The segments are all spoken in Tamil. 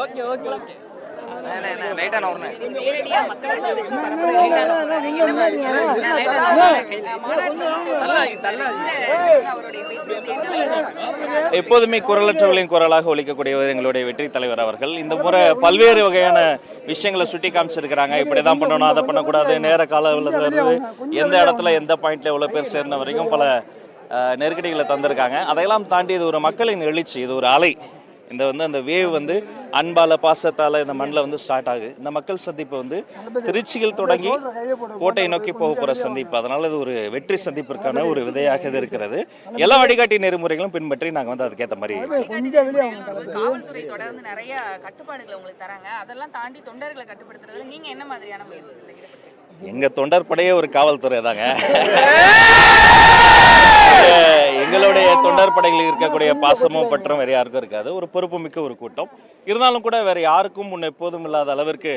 ஓகே ஓகே ஓகே எப்போதுமே குரலற்றவர்களின் குரலாக ஒலிக்கக்கூடியவர் எங்களுடைய வெற்றி தலைவர் அவர்கள். இந்த முறை பல்வேறு வகையான விஷயங்களை சுட்டி காமிச்சிருக்கிறாங்க. இப்படிதான் பண்ணணும், அதை பண்ணக்கூடாது, நேர கால இருந்து எந்த இடத்துல எந்த பாயிண்ட்ல எவ்வளவு பேர் சேர்ந்த வரைக்கும் பல நெருக்கடிகளை தந்திருக்காங்க. அதையெல்லாம் தாண்டி இது ஒரு மக்களின் எழுச்சி, இது ஒரு அலை. அந்த வேவ் அன்பால பாசத்தால இந்த மண்ணில் ஸ்டார்ட் ஆகுது. இந்த மக்கள் சந்திப்பு திருச்சியில் தொடங்கி கோட்டை நோக்கி போக போற சந்திப்பு. அதனால இது ஒரு வெற்றி சந்திப்பிற்கான ஒரு விதையாக இது இருக்கிறது. எல்லா வழிகாட்டி நெறிமுறைகளும் பின்பற்றி நாங்கள் அதுக்கேற்ற மாதிரி காவல்துறை தொடர்ந்து நிறைய கட்டுப்பாடுகளை உங்களுக்கு தராங்க. அதெல்லாம் தாண்டி தொண்டர்களை கட்டுப்படுத்துறதுல நீங்க என்ன மாதிரியான முயற்சிகள் எங்க தொண்டர் படையே ஒரு காவல்துறை தாங்க. எங்களுடைய தொண்டர் படைகளில் இருக்கக்கூடிய பாசமும் பற்றும் வேற யாருக்கும் இருக்காது. ஒரு பொறுப்பு மிக்க ஒரு கூட்டம் இருந்தாலும் கூட வேற யாருக்கும் முன்ன எப்போதும் இல்லாத அளவிற்கு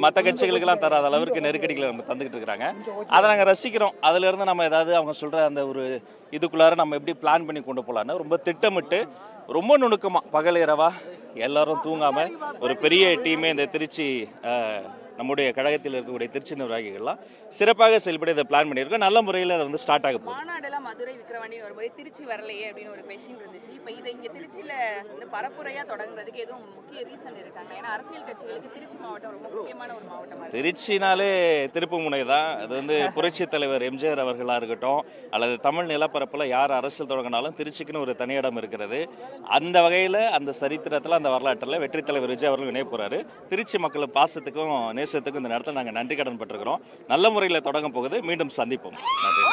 மற்ற கட்சிகளுக்கெல்லாம் தராத அளவிற்கு நெருக்கடிகளை நம்ம தந்துக்கிட்டு இருக்கிறாங்க. அதை நாங்கள் ரசிக்கிறோம். அதுல இருந்து நம்ம ஏதாவது அவங்க சொல்ற அந்த ஒரு இதுக்குள்ளார நம்ம எப்படி பிளான் பண்ணி கொண்டு போகலான்னு ரொம்ப திட்டமிட்டு ரொம்ப நுணுக்கமா பகல் இரவா எல்லாரும் தூங்காம ஒரு பெரிய டீமே இந்த திருச்சி நம்முடைய கழகத்தில் இருக்கக்கூடிய திருச்சி நிர்வாகிகள்லாம் சிறப்பாக செயல்பட இதை பிளான் பண்ணியிருக்கோம். நல்ல முறையில் அதை ஸ்டார்ட் ஆக போகுது. மாநாடெல்லாம் மதுரை விக்கிரவாண்டி வரும்போது திருச்சி வரலையே அப்படின்னு ஒரு பேசின்னு இருந்துச்சு. இப்போ இதை இங்கே திருச்சியில் பரப்புரையாக தொடங்குறதுக்கு எதுவும் முக்கிய ரீசன் இருக்காங்க? ஏன்னா அரசியல் கட்சிகளுக்கு திருச்சி மாவட்டம் ரொம்ப முக்கியமான ஒரு மாவட்டம். திருச்சினாலே திருப்பு முனை தான். அது புரட்சி தலைவர் எம்ஜிஆர் அவர்களாக இருக்கட்டும் அல்லது தமிழ் நிலப்பரப்பில் யார் அரசியல் தொடங்கினாலும் திருச்சிக்குன்னு ஒரு தனியிடம் இருக்கிறது. அந்த வகையில் அந்த சரித்திரத்தில் அந்த வரலாற்றில் வெற்றி தலைவர் விஜய் அவர்கள் இணைய போகிறாரு. திருச்சி மக்கள் பாசத்துக்கும் நேசத்துக்கும் இந்த நேரத்தில் நாங்கள் நன்றி கடன் பட்டிருக்கிறோம். நல்ல முறையில் தொடங்க போகுது. மீண்டும் சந்திப்போம். நன்றி.